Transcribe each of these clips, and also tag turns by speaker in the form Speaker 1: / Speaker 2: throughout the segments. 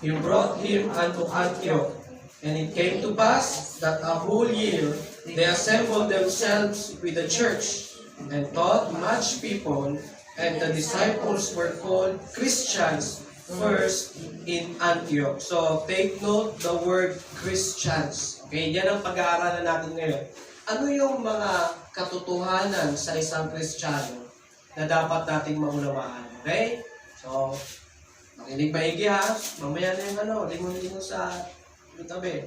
Speaker 1: he brought him unto Antioch. And it came to pass that a whole year they assembled themselves with the church, and taught much people, and the disciples were called Christians first in Antioch. So, take note the word Christians. Okay, yan ang pag-aaralan natin ngayon. Ano yung mga katotohanan sa isang Kristiyano na dapat nating maunawaan? Okay? So, makinig maigi ha. Mamaya na yung lingon-lingon sa tabi.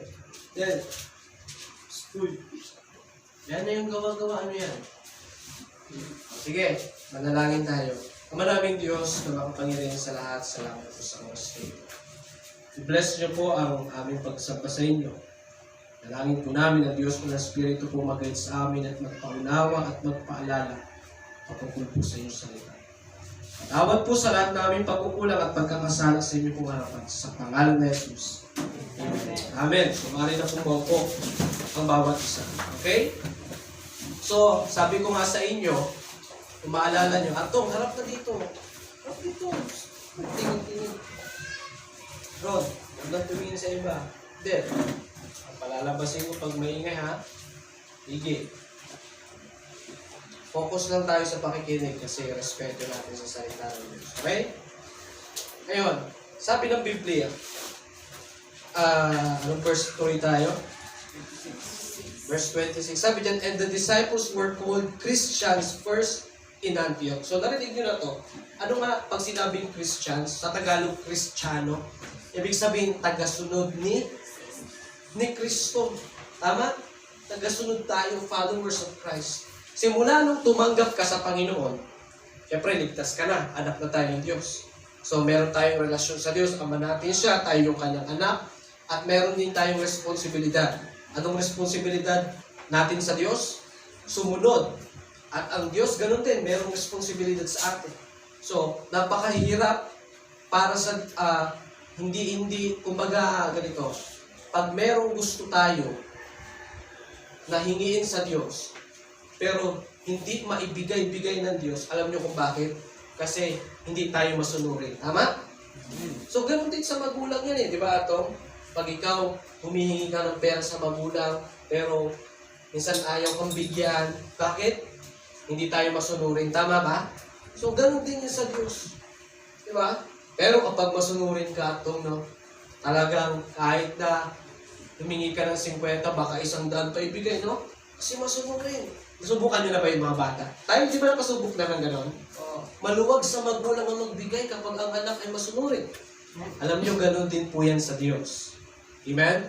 Speaker 1: Yan. School. Yan na yung gawa-gawa. Ano yan? Sige, manalangin tayo. Maraming Diyos na makapangyarihan sa lahat, salamat po sa oras ito. I-bless niyo po ang aming pagsamba sa inyo. Dalangin po namin ang Diyos po na Espiritu po mag-guide sa amin at magpaunawa at magpaalala patungkol po sa inyong salita. Patawad po sa lahat namin pagkukulang at pagkakasala sa inyo pong harapan sa pangalan na Jesus. Amen. Sumari na po maupo ang bawat isa. Okay? So, sabi ko nga sa inyo, kung maalala nyo, Atong, harap na dito. Harap dito. Tingin-tingin. Ron, huwag lang tumingin sa iba. Then, palalabasin ko pag maingay ha. Sige. Focus lang tayo sa pakikinig kasi respeto natin sa salita ng Diyos. Okay? Ngayon, sabi ng Biblia, anong verse tuloy tayo? Verse 26. Sabi dyan, and the disciples were called Christians first in Antioch. So, narinig nyo na to. Ano nga pag sinabing Christians? Sa Tagalog, Kristiyano. Ibig sabihin, tagasunod ni Kristo. Tama? Tagasunod tayo, followers of Christ. Simula nung tumanggap ka sa Panginoon, syempre, ligtas ka na. Anak na tayo ng Diyos. So, meron tayong relasyon sa Diyos. Ama natin siya, tayo yung kanyang anak. At meron din tayong responsibilidad. Anong responsibilidad natin sa Diyos? Sumunod. At ang Diyos, ganun din, merong responsibilidad sa atin. So, napakahirap para sa, kumbaga, ganito, pag merong gusto tayo na hingiin sa Diyos, pero hindi maibigay-bigay ng Diyos, alam niyo kung bakit? Kasi hindi tayo masunurin. Tama? So, ganun din sa magulang yan di ba, Atong? Pag ikaw, humihingi ka ng pera sa magulang, pero minsan ayaw kang bigyan. Bakit? Hindi tayo masunurin. Tama ba? So, ganun din yan sa Diyos. Di ba? Pero kapag masunurin ka, Atong, talagang kahit na humingi ka ng 50, baka 100 pa ibigay, no? Kasi masunurin. Nasubukan nyo na ba yung mga bata? Tayo di ba nakasubok na ng gano'n? Maluwag sa magulang ang magbigay kapag ang anak ay masunurin. Alam nyo, gano'n din po yan sa Diyos. Amen?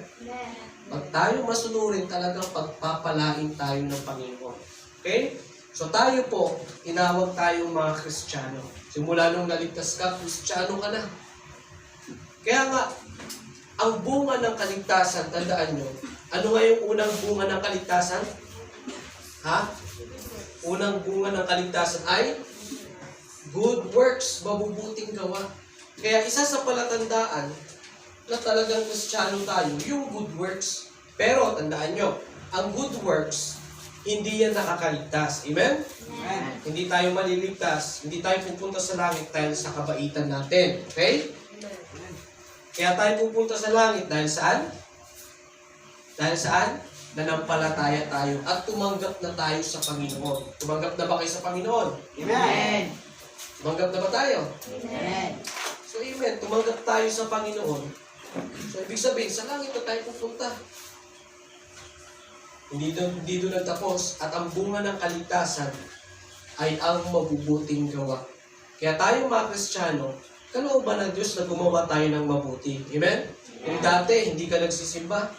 Speaker 1: Pag tayo masunurin, talagang pagpapalain tayo ng Panginoon. Okay? So tayo po, tinawag tayong mga Kristiyano. Simula nung naligtas ka, Kristiyano ka na. Kaya nga, ang bunga ng kaligtasan, tandaan nyo, ano nga yung unang bunga ng kaligtasan? Ha? Unang bunga ng kaligtasan ay good works, mabubuting gawa. Kaya isa sa palatandaan na talagang Kristiyano tayo, yung good works. Pero tandaan nyo, ang good works, hindi yan nakakaligtas. Amen? Amen. Hindi tayo maliligtas. Hindi tayo pupunta sa langit dahil sa kabaitan natin. Okay? Amen. Kaya tayo pupunta sa langit dahil saan? Dahil saan? Nanampalataya tayo at tumanggap na tayo sa Panginoon. Tumanggap na ba kayo sa Panginoon? Amen. Tumanggap na ba tayo? Amen. So, amen. Tumanggap tayo sa Panginoon. So, ibig sabihin, sa langit na tayo pupunta. Hindi doon nagtapos. At ang bunga ng kaligtasan ay ang mabubuting gawa. Kaya tayo mga Kristiyano, kalooban ng Diyos na gumawa tayo ng mabuti. Amen? Kung dati, hindi ka nagsisimba,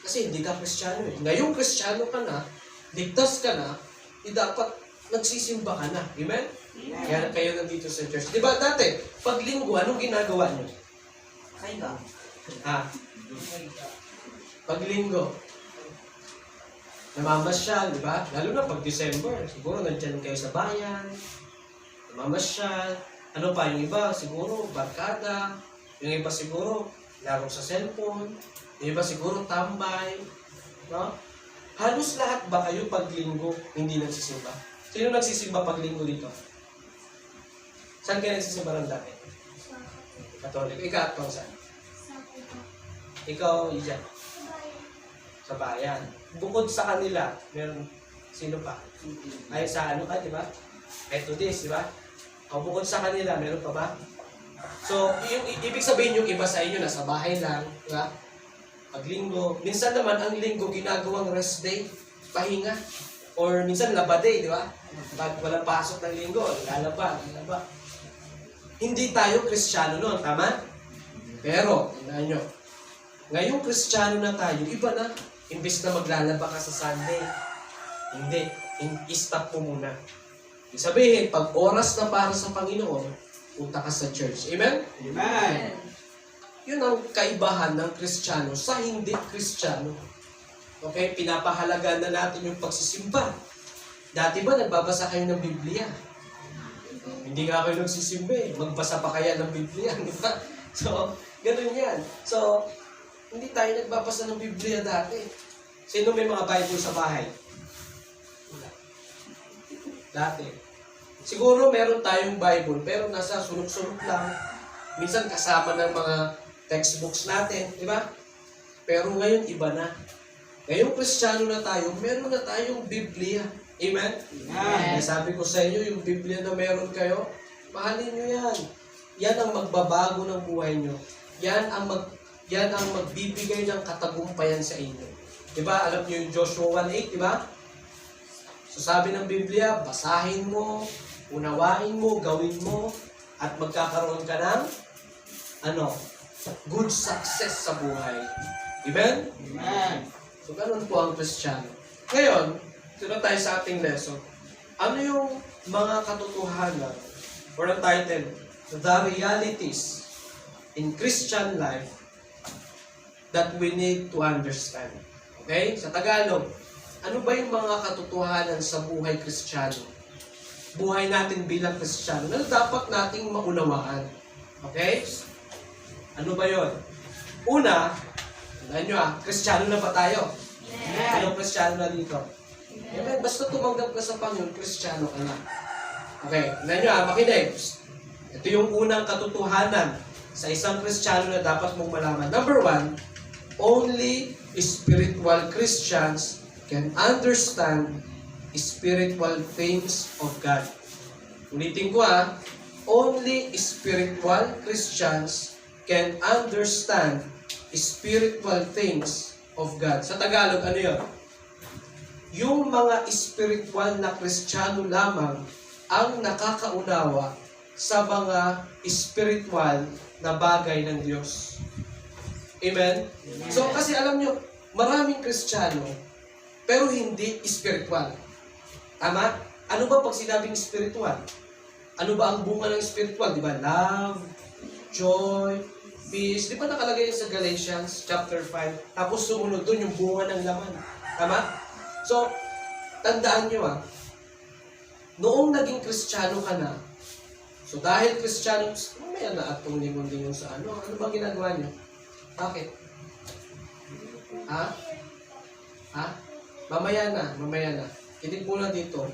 Speaker 1: kasi hindi ka Kristiyano eh. Ngayong Kristiyano ka na, ligtas ka na, dapat nagsisimba ka na. Amen? Kaya kayo nandito sa church. Di ba dati, pag linggo, anong ginagawa niyo?
Speaker 2: Kaiga.
Speaker 1: Pag linggo, namamasyal, di ba? Lalo na pag December, siguro nandiyan kayo sa bayan, namamasyal. Ano pa, yung iba, siguro, barkada. Yung iba siguro, laro sa cellphone. Yung iba siguro, tambay. No? Halos lahat ba kayo pag linggo hindi nagsisimba? Sino nagsisimba pag linggo dito? Saan kayo nagsisimba ng dati? Katoliko. Ikaw, saan? Ikaw, Ijan. Sa bayan. Bukod sa kanila, meron, sino pa? Ay, sa ano ka, di ba? Methodist, di ba? O bukod sa kanila, meron pa ba? So, yung ibig sabihin yung iba sa inyo, nasa bahay lang, di ba? Paglinggo. Minsan naman, ang linggo, ginagawang rest day, pahinga. Or minsan, laba day, di ba? Pag walang pasok ng linggo, lalaba. Hindi tayo Kristiyano noon, tama? Pero, tingnan nyo, ngayong Kristiyano na tayo, iba na. Imbes na maglalaba ka sa Sunday. Hindi. I-stop mo muna. Ibig sabihin, pag oras na para sa Panginoon, punta ka sa church. Amen?
Speaker 2: Amen.
Speaker 1: Yun ang kaibahan ng Kristiyano sa hindi Kristiyano. Okay? Pinapahalaga na natin yung pagsisimba. Dati ba nagbabasa kayo ng Biblia? Hindi nga kayo nagsisimba eh. Magbasa pa kaya ng Biblia, di ba? So, ganun yan. So, hindi tayo nagbabasa ng Biblia dati. Sino may mga Bible sa bahay? Wala. Dati. Siguro meron tayong Bible, pero nasa sulok-sulok lang. Minsan kasama ng mga textbooks natin, di ba? Pero ngayon, iba na. Ngayong Kristiyano na tayo, meron na tayong Biblia. Amen?
Speaker 2: Amen.
Speaker 1: Sabi ko sa inyo, yung Biblia na meron kayo, mahalin nyo yan. Yan ang magbabago ng buhay nyo. Yan ang magbibigay ng katagumpayan sa inyo. Diba? Alam nyo yung Joshua 1:8, diba? So sabi ng Biblia, basahin mo, unawain mo, gawin mo, at magkakaroon ka ng good success sa buhay. Amen?
Speaker 2: Amen.
Speaker 1: So ganun po ang Kristiyano. Ngayon, sunod tayo sa ating lesson. Ano yung mga katotohanan, or ang title, The Realities in Christian Life that we need to understand. Okay? Sa Tagalog, ano ba yung mga katotohanan sa buhay Kristiyano? Buhay natin bilang Kristiyano na dapat nating maunawaan. Okay? Ano ba yon? Una, tandaan nyo Kristiyano na ba tayo?
Speaker 2: Amen.
Speaker 1: Anong Kristiyano na dito? Amen. Basta tumanggap ka sa Panginoon, Kristiyano ka na. Okay, tandaan nyo makinig. Ito yung unang katotohanan sa isang Kristiyano na dapat mong malaman. Number 1, only spiritual Christians can understand spiritual things of God. Ulitin ko only spiritual Christians can understand spiritual things of God. Sa Tagalog, ano yun? Yung mga spiritual na Kristiyano lamang ang nakakaunawa sa mga spiritual na bagay ng Diyos. Amen? So, kasi alam nyo, maraming Kristiyano, pero hindi spiritual. Tama? Ano ba pag sinabing spiritual? Ano ba ang bunga ng spiritual? Di ba? Love, joy, peace. Di ba nakalagay sa Galatians chapter 5? Tapos sumunod doon yung bunga ng laman. Tama? So, tandaan nyo noong naging Kristiyano ka na, so dahil Kristiyano, mamaya na at lingon-lingon sa ano ba ginagawa nyo? Bakit? Mamaya na. Kinig muna dito.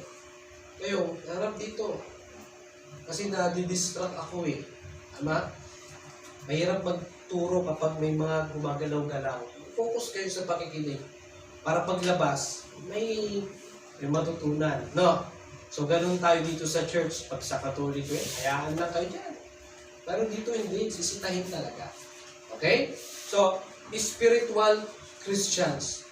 Speaker 1: Kayo, harap dito. Kasi nadi-distract ako Tama? Mahirap magturo kapag may mga gumagalaw-galaw. Focus kayo sa pakikinig. Para paglabas, may matutunan. No? So, ganun tayo dito sa church. Pag sa Katoliko hayaan lang kayo dyan. Pero dito hindi, sisitahin talaga. Okay? So, spiritual Christians.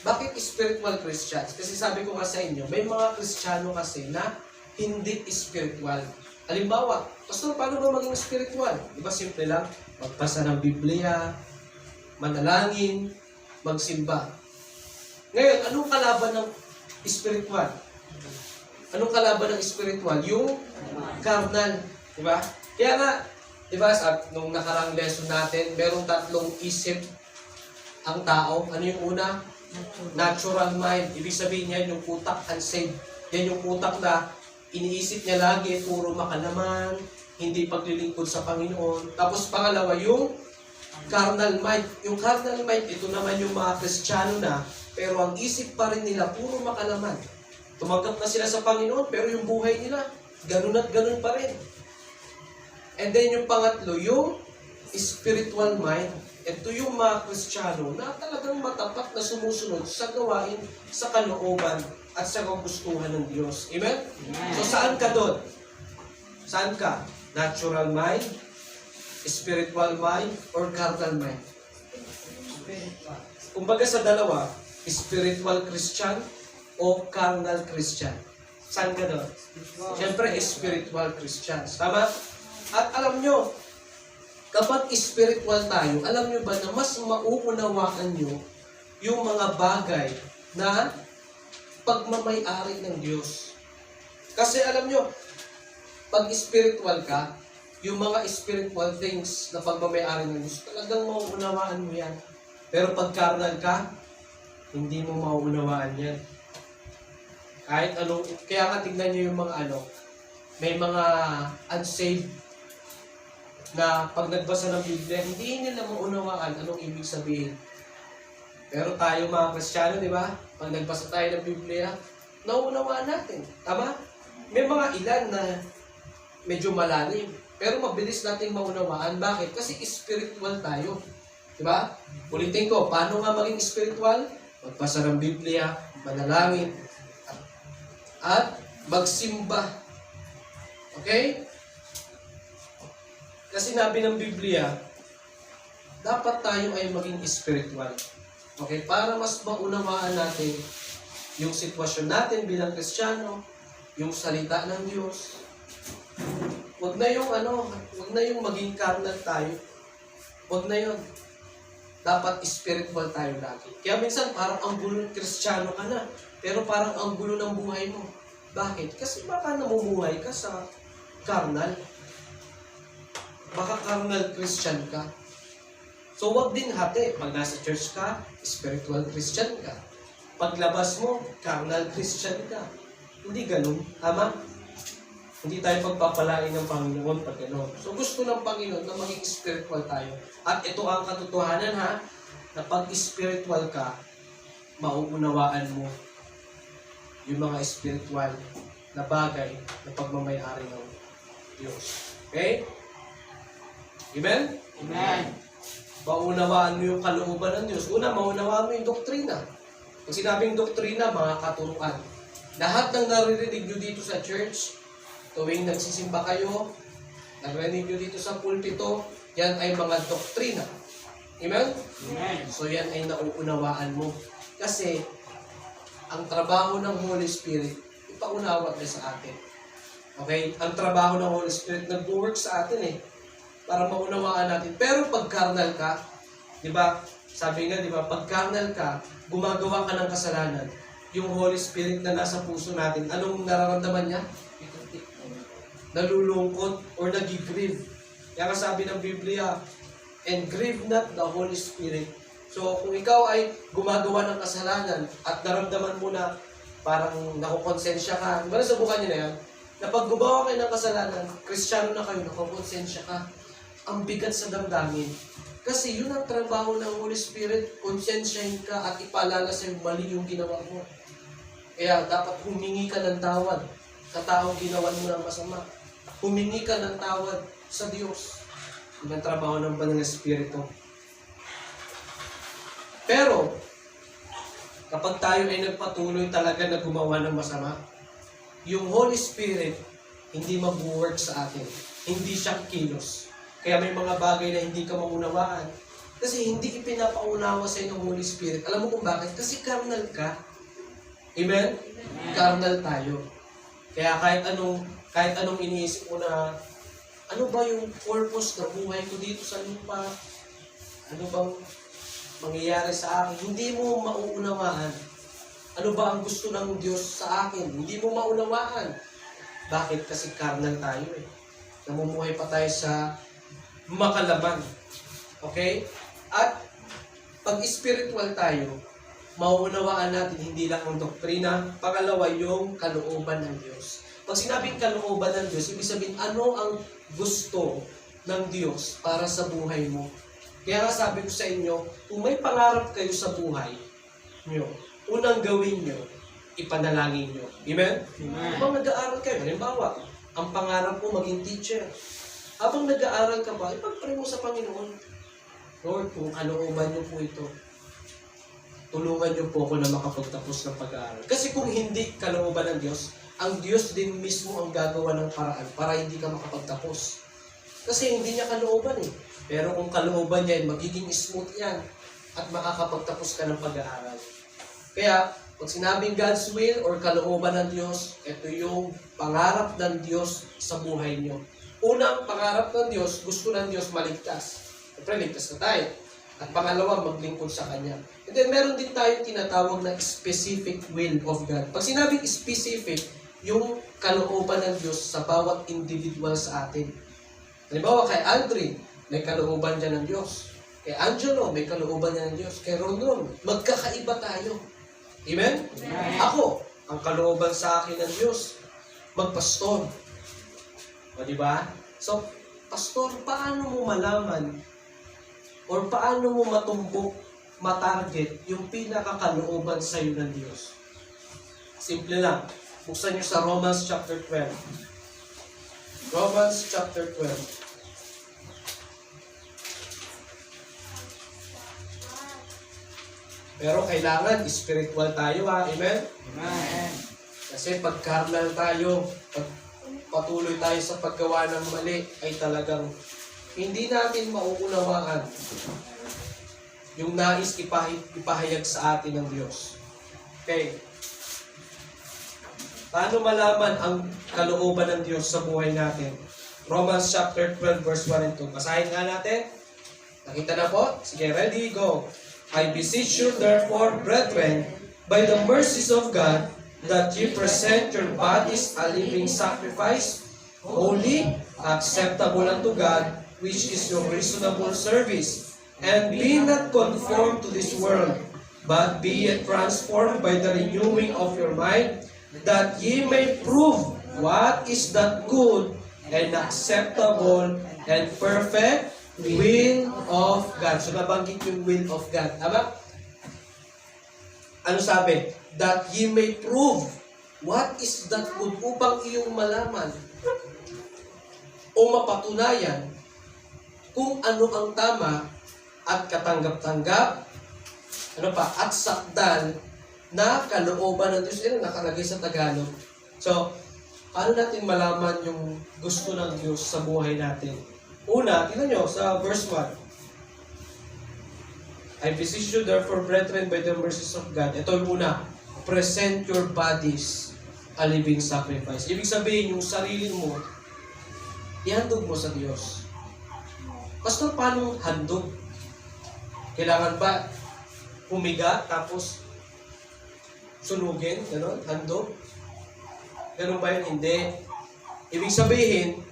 Speaker 1: Bakit spiritual Christians? Kasi sabi ko nga sa inyo, may mga Kristiyano kasi na hindi spiritual. Halimbawa, Pastor, paano ba maging spiritual? Di ba simple lang? Magbasa ng Biblia, manalangin, magsimba. Ngayon, anong kalaban ng spiritual? Anong kalaban ng spiritual? Yung carnal. Di ba? Kaya nga, di ba, nung nakarang lesson natin, merong 3 isip ang tao. Ano yung una? Natural mind. Ibig sabihin niya, yung utak unsaved. Yan yung utak na iniisip niya lagi, puro makalaman, hindi paglilingkod sa Panginoon. Tapos pangalawa, yung carnal mind. Yung carnal mind, ito naman yung mga Kristiyano na, pero ang isip pa rin nila, puro makalaman. Tumanggap na sila sa Panginoon, pero yung buhay nila, ganun at ganun pa rin. And then yung pangatlo, yung spiritual mind. Ito yung mga Kristiyano na talagang matapat na sumusunod sa gawain, sa kalooban, at sa kagustuhan ng Diyos. Amen? So saan ka doon? Saan ka? Natural mind, spiritual mind, or carnal mind? Kumbaga sa dalawa, spiritual Christian o carnal Christian. Saan ka doon? Siyempre, spiritual Christians. Tama? At alam nyo, kapag spiritual tayo, alam nyo ba na mas mauunawaan nyo yung mga bagay na pagmamay-ari ng Diyos. Kasi alam nyo, pag spiritual ka, yung mga spiritual things na pagmamay-ari ng Diyos, talagang mauunawaan mo yan. Pero pag carnal ka, hindi mo mauunawaan yan. Kahit anong, kaya nga tignan nyo yung mga may mga unsaved na pag nagbasa ng Biblia, hindi nila maunawaan anong ibig sabihin. Pero tayo mga Kristiyano, di ba? Pag nagbasa tayo ng Biblia, nauunawaan natin. Tama? May mga ilan na medyo malalim. Pero mabilis natin maunawaan. Bakit? Kasi spiritual tayo. Di ba? Ulitin ko, paano nga maging spiritual? Magbasa ng Biblia, manalangin, at magsimba. Okay? Kasi sinabi ng Biblia, dapat tayo ay maging spiritual. Okay? Para mas maunawaan natin yung sitwasyon natin bilang Kristiyano, yung salita ng Diyos. Huwag na yung maging carnal tayo. Huwag na yun. Dapat spiritual tayo lagi. Kaya minsan parang ang gulo ng Kristiyano ka na, pero parang ang gulo ng buhay mo. Bakit? Kasi baka namumuhay ka sa carnal. Baka carnal Christian ka. So wag din hati. Pag nasa church ka, spiritual Christian ka. Paglabas mo, carnal Christian ka. Hindi ganun. Tama? Hindi tayo pagpapalain ng Panginoon pag gano'n. So gusto ng Panginoon na maging spiritual tayo. At ito ang katotohanan na pag spiritual ka, mauunawaan mo yung mga spiritual na bagay na pagmamayari ng Diyos. Okay? Amen?
Speaker 2: Amen.
Speaker 1: Maunawaan mo yung kalooban ng Diyos. Una, maunawaan mo yung doktrina. Pag sinabing doktrina, mga katuruan. Lahat ng naririnig nyo dito sa church, tuwing nagsisimba kayo, narinig nyo dito sa pulpito, yan ay mga doktrina. Amen?
Speaker 2: Amen.
Speaker 1: So yan ay nauunawaan mo. Kasi, ang trabaho ng Holy Spirit, ipaunawa niya sa atin. Okay? Ang trabaho ng Holy Spirit, nag-work sa atin para maunawaan natin. Pero pag carnal ka, di ba, sabi nga, di ba, pag carnal ka, gumagawa ka ng kasalanan, yung Holy Spirit na nasa puso natin, anong nararamdaman niya? Nalulungkot or nagigrieve. Kaya nga sabi ng Biblia, and grieve not the Holy Spirit. So, kung ikaw ay gumagawa ng kasalanan at naramdaman mo na parang nakukonsensya ka, diba nasubukan niyo na yan? Na pag gumawa kayo ng kasalanan, Kristiyano na kayo, nakukonsensya ka, ang bigat sa damdamin. Kasi yun ang trabaho ng Holy Spirit, konsensyahin ka at ipaalala sa'yo mali yung ginawa mo. Kaya dapat humingi ka ng tawad sa taong ginawa mo ng masama. Humingi ka ng tawad sa Diyos. Yun ang trabaho ng Banal na Espiritu. Pero, kapag tayo ay nagpatuloy talaga na gumawa ng masama, yung Holy Spirit hindi mag-work sa atin. Hindi siya kilos. Kaya may mga bagay na hindi ka maunawaan. Kasi hindi ipinapaunawa sa ng Holy Spirit. Alam mo kung bakit? Kasi carnal ka. Amen? Carnal tayo. Kaya kahit anong iniisip mo na, ano ba yung purpose na buhay ko dito sa lupa? Ano bang mangyayari sa akin? Hindi mo mauunawaan. Ano ba ang gusto ng Diyos sa akin? Hindi mo maunawaan. Bakit? Kasi carnal tayo Namumuhay pa tayo sa makalaban. Okay? At pag spiritual tayo, mauunawaan natin hindi lang ang doktrina, pangalawa yung kalooban ng Diyos. Pag sinabing kalooban ng Diyos, ibig sabihin ano ang gusto ng Diyos para sa buhay mo. Kaya nga sabi ko sa inyo, kung may pangarap kayo sa buhay nyo, unang gawin nyo, ipanalangin nyo. Amen?
Speaker 2: Amen.
Speaker 1: Kung nag-aaral kayo, halimbawa, ang pangarap mo maging teacher. Habang nag-aaral ka ba, ipag-pray mo sa Panginoon. Lord, kung kalooban niyo po ito, tulungan niyo po ako na makapagtapos ng pag-aaral. Kasi kung hindi kalooban ng Diyos, ang Diyos din mismo ang gagawa ng paraan para hindi ka makapagtapos. Kasi hindi niya kalooban eh. Pero kung kalooban niya, magiging smooth yan at makakapagtapos ka ng pag-aaral. Kaya, pag sinabing God's will or kalooban ng Diyos, ito yung pangarap ng Diyos sa buhay niyo. Unang pangarap ng Diyos, gusto ng Diyos maligtas. Siyempre, ligtas na tayo. At pangalawa, maglingkod sa Kanya. And then, meron din tayong tinatawag na specific will of God. Pag sinabing specific, yung kalooban ng Diyos sa bawat individual sa atin. Halimbawa, kay Aldrin, may kalooban niya ng Diyos. Kay Angelo, may kalooban niya ng Diyos. Kay Rondon, magkakaiba tayo. Amen?
Speaker 2: Amen.
Speaker 1: Ako, ang kalooban sa akin ng Diyos, magpastor. O, diba? So, pastor, paano mo malaman or paano mo matumbok, matarget yung pinakakalooban sa iyo ng Diyos? Simple lang. Buksan niyo sa Romans chapter 12. Romans chapter 12. Pero kailangan spiritual tayo ha. Amen?
Speaker 2: Amen.
Speaker 1: Kasi pag carnal tayo, pag patuloy tayo sa paggawa ng mali, ay talagang hindi natin mauunawaan yung nais ipahayag sa atin ng Diyos. Okay. Paano malaman ang kalooban ng Diyos sa buhay natin? Romans chapter 12 verse 1 and 2. Basahin nga natin. Nakita na po? Sige, ready, go. I beseech you therefore, brethren, by the mercies of God, that ye present your bodies a living sacrifice, holy, acceptable unto God, which is your reasonable service. And be not conformed to this world, but be ye transformed by the renewing of your mind, that ye may prove what is that good and acceptable and perfect will of God. So nabanggit yung will of God. Tama? Ano sabi? That ye may prove what is that good, upang iyong malaman o mapatunayan kung ano ang tama at katanggap-tanggap, ano pa, at sakdal na kalooban ng Diyos. Ano nakalagay sa Tagalog? So, paano natin malaman yung gusto ng Diyos sa buhay natin? Una, tingnan nyo sa verse 1. I beseech you therefore, brethren, by the mercies of God. Ito yung una. Present your bodies a living sacrifice. Ibig sabihin, yung sarili mo, ihandog mo sa Diyos. Pastor, paano handog? Kailangan ba humiga tapos sunugin? Ganon? Handog? Ganon ba yun? Hindi. Ibig sabihin,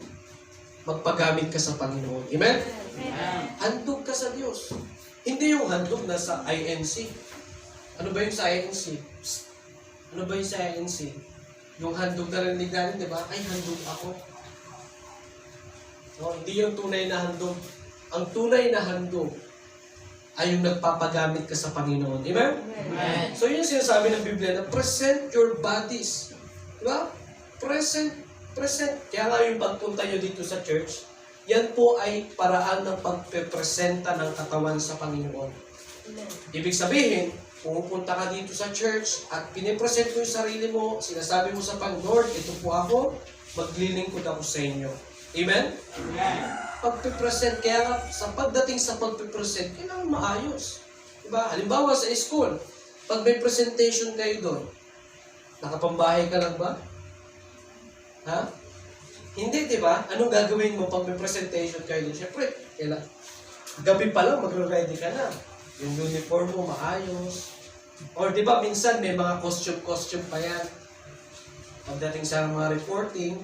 Speaker 1: magpagamit ka sa Panginoon. Amen?
Speaker 2: Amen.
Speaker 1: Handog ka sa Diyos. Hindi yung handog na sa INC. Ano ba yung sa INC? Psst. Ano ba yung sa INC? Yung handog na rinig natin, di ba? Ay, handog ako. No, hindi yung tunay na handog. Ang tunay na handog ay yung nagpapagamit ka sa Panginoon. Amen?
Speaker 2: Amen.
Speaker 1: So yun yung sinasabi ng Biblia na present your bodies. Di ba? Present. Kaya nga yung pagpunta nyo dito sa church, yan po ay paraan ng pagpepresenta ng katawan sa Panginoon. Ibig sabihin, pumupunta ka dito sa church at pinipresent mo yung sarili mo, sinasabi mo sa Panginoon, ito po ako, maglilingkod ako sa inyo. Amen?
Speaker 2: Amen.
Speaker 1: Pagpipresent, kaya nga sa pagdating sa pagpipresent, kailangan maayos. Diba? Halimbawa sa school, pag may presentation kayo doon, nakapambahay ka lang ba? Ha? Hindi, di ba? Anong gagawin mo pag may presentation kayo doon? Siyempre, gabi pa lang, magre-ready ka na. Yung uniform mo, maayos. Or di ba, minsan may mga costume pa yan. Pagdating sa mga reporting,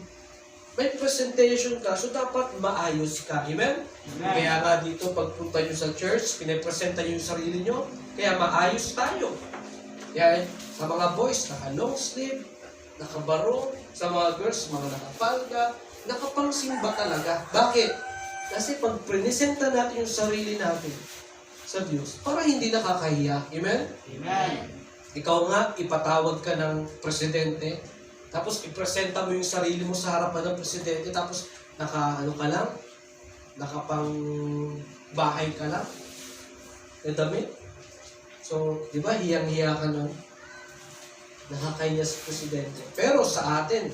Speaker 1: may presentation ka, so dapat maayos ka. Amen?
Speaker 2: Amen.
Speaker 1: Kaya nga dito, pagpunta nyo sa church, pinapresenta nyo yung sarili nyo, kaya maayos tayo. Kaya sa mga boys, naka-long sleeve, nakabarong, sa mga girls, mga nakapalga, nakapangsimba talaga. Bakit? Kasi pag presenta natin yung sarili natin sa Diyos, para hindi nakakahiya. Amen?
Speaker 2: Amen.
Speaker 1: Ikaw nga, ipatawag ka ng presidente, tapos ipresenta mo yung sarili mo sa harapan ng presidente, tapos naka-ano ka lang, nakapang bahay ka lang, na damit. So, di ba, hiyang-hiya ka nun? Nakakaya sa presidente. Pero sa atin,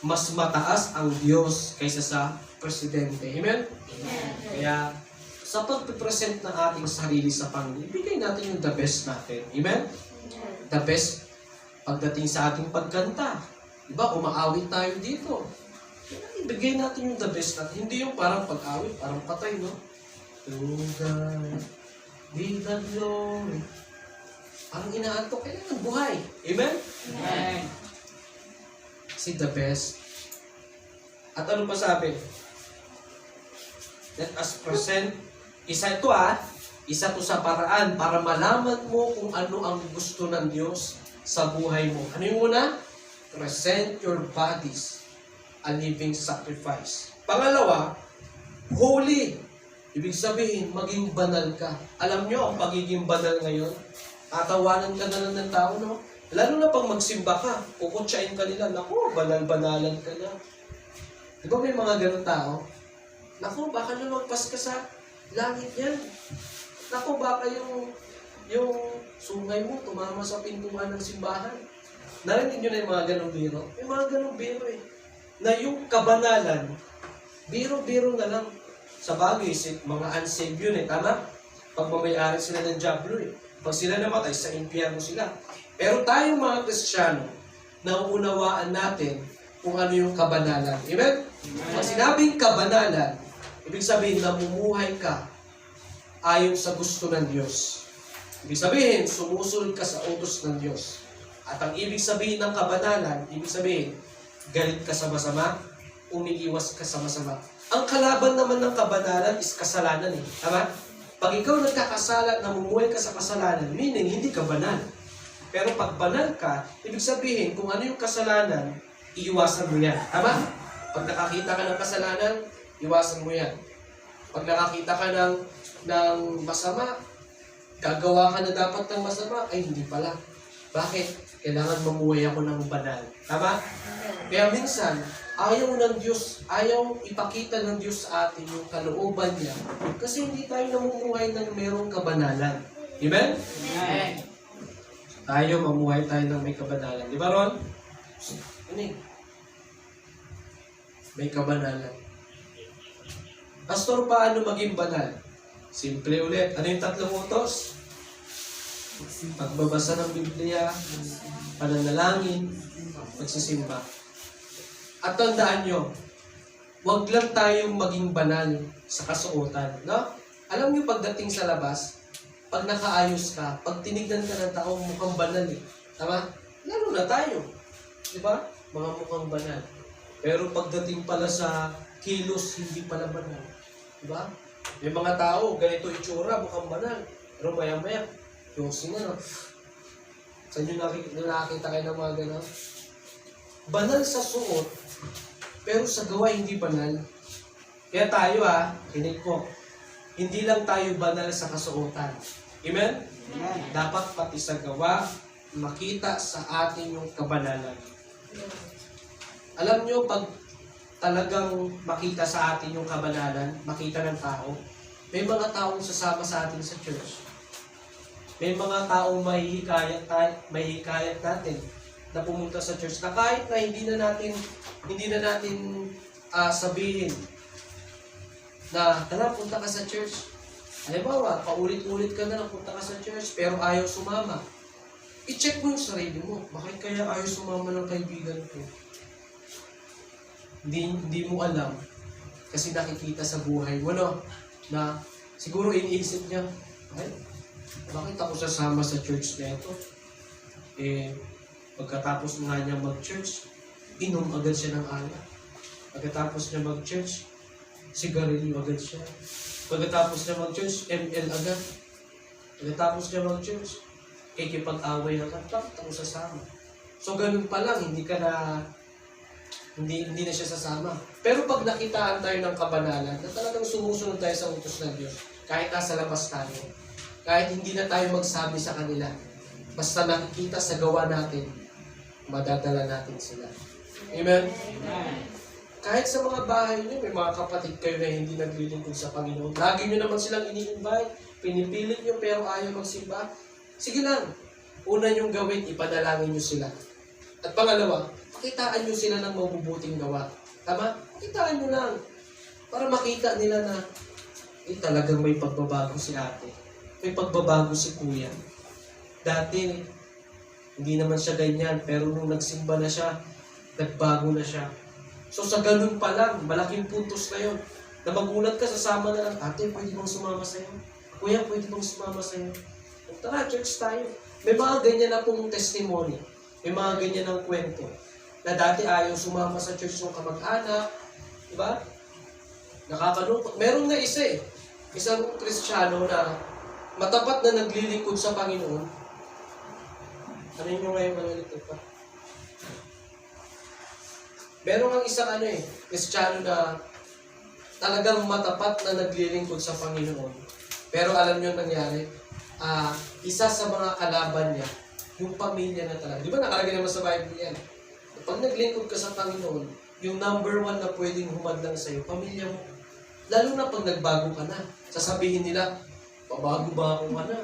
Speaker 1: mas mataas ang Diyos kaysa sa presidente. Amen? Kaya, sa pagpipresent ng ating sarili sa Panginoon, ibigay natin yung the best natin. Amen? The best pagdating sa ating pagkanta. Diba, umaawit tayo dito. Ibigay natin yung the best natin. Hindi yung parang pag-awit, parang patay, no? To God be the glory. Parang inaantok, kailangan buhay. Amen?
Speaker 2: Amen.
Speaker 1: See the best. At ano pa sabi? Let us present. Isa ito isa to sa paraan para malaman mo kung ano ang gusto ng Diyos sa buhay mo. Ano yung una? Present your bodies a living sacrifice. Pangalawa, holy. Ibig sabihin, maging banal ka. Alam nyo, ang pagiging banal ngayon, tatawanan ka na lang ng tao, no? Lalo na pag magsimba ka, kukutsain ka nila, naku, banal-banalan ka na. Di ba may mga ganun tao? Naku, baka lumagpas ka sa langit yan. Naku, baka yung sungay mo tumama sa pintuan ng simbahan. Narinig nyo na yung mga ganung biro? May mga ganung biro eh. Na yung kabanalan, biro-biro na lang. Sa bagay, mga unsaved yun eh. Tama? Pag mamayari sila ng diablo eh. Pag sila namatay, sa impyerno sila. Pero tayong mga Kristiyano, nauunawaan natin kung ano yung kabanalan. Amen? Pag sinabing kabanalan, ibig sabihin, namumuhay ka ayon sa gusto ng Diyos. Ibig sabihin, sumusunod ka sa utos ng Diyos. At ang ibig sabihin ng kabanalan, ibig sabihin, galit ka sa masama, umiiwas ka sa masama. Ang kalaban naman ng kabanalan is kasalanan eh. Tama? Pag ikaw nagkakasala, namumuhay ka sa kasalanan, meaning hindi ka banal. Pero pag banal ka, ibig sabihin, kung ano yung kasalanan, iiwasan mo yan. Tama? Pag nakakita ka ng kasalanan, iwasan mo yan. Pag nakakita ka ng masama, gagawa ka na dapat ng masama, ay hindi pala. Bakit? Kailangan mamuhay ako ng banal. Tama? Kaya minsan, ayaw ng Diyos, ayaw ipakita ng Diyos sa atin yung kalooban niya kasi hindi tayo namumuhay ng merong kabanalan. Amen?
Speaker 2: Amen.
Speaker 1: Tayo, mamuhay tayo ng may kabanalan. Di ba, Ron? Ano may kabanalan. Pastor, paano maging banal? Simple ulit. Ano yung tatlong utos? Pagbabasa ng Biblia, pananalangin, pagsisimba. At tandaan nyo, huwag lang tayong maging banal sa kasuotan. No? Alam nyo, pagdating sa labas, pag nakaayos ka, pag tinignan ka ng tao, mukhang banal eh. Tama? Lalo na tayo. Di ba? Mga mukhang banal. Pero pagdating pala sa kilos, hindi pala banal. Di ba? May mga tao, ganito itsura, mukhang banal. Pero maya-maya, yosin na, no? Saan nyo nakakita kayo ng mga gano'n? Banal sa suot, pero sa gawa hindi banal. Kaya tayo kinig ko, hindi lang tayo banal sa kasuotan. Amen?
Speaker 2: Amen.
Speaker 1: Dapat pati sa gawa, makita sa atin yung kabanalan. Alam nyo, pag talagang makita sa atin yung kabanalan, makita ng tao, may mga taong sasama sa atin sa church. May mga taong mahihikayat natin na pumunta sa church na kahit na hindi na natin sabihin na tara, punta ka sa church. Halimbawa, paulit-ulit ka na punta ka sa church pero ayaw sumama. I-check mo yung sarili mo. Bakit kaya ayaw sumama ng kaibigan ko? Hindi mo alam kasi nakikita sa buhay mo, no? Na siguro iniisip niya, ay, bakit ako sasama sa church na ito? Pagkatapos nga niya mag-church, inom agad siya ng alak. Pagkatapos niya mag-church, sigarilyo agad siya. Pagkatapos niya mag-church, ML agad. Pagkatapos niya mag-church, kikipag-away agad. Bakit ako sasama? So ganun pa lang, hindi na siya sasama. Pero pag nakitaan tayo ng kabanalan, na talagang sumusunod tayo sa utos ng Diyos, kahit nasa labas tayo, kahit hindi na tayo magsabi sa kanila, basta nakikita sa gawa natin, madadala natin sila. Amen?
Speaker 2: Amen.
Speaker 1: Kahit sa mga bahay niyo, may mga kapatid kayo na hindi naglilingkod sa Panginoon. Lagi niyo naman silang ini-invite, pinipilit niyo pero ayaw magsimba. Sige lang, una niyong gawin, ipadalangin niyo sila. At pangalawa, pakitaan niyo sila ng mabubuting gawa. Tama? Pakitaan niyo lang. Para makita nila na, talagang may pagbabago si ate. May pagbabago si kuya. Dati, hindi naman siya ganyan, pero nung nagsimba na siya, nagbago na siya. So sa ganun pa lang, malaking puntos na yun. Na magulat ka, sasama na lang, ate, pwede bang sumama sa'yo? Kuya, pwede bang sumama sa'yo? Tara, church tayo. May mga ganyan na pong testimony. May mga ganyan ng kwento. Na dati ayaw sumama sa church ng kamag-anak. Diba? Nakakalungkot. Meron na isa eh. Isang Kristiyano na matapat na naglilingkod sa Panginoon. Ano yun yung ngayon malilingkod pa? Meron ang isang Kristiyano na talagang matapat na naglilingkod sa Panginoon. Pero alam niyo nangyari, isa sa mga kalaban niya, yung pamilya na talaga. Di ba nakalagay naman sa Bible yan? Pag naglingkod ka sa Panginoon, yung number one na pwedeng humadlang sa'yo, pamilya mo. Lalo na pag nagbago ka na, sasabihin nila, pabago-bago ka na.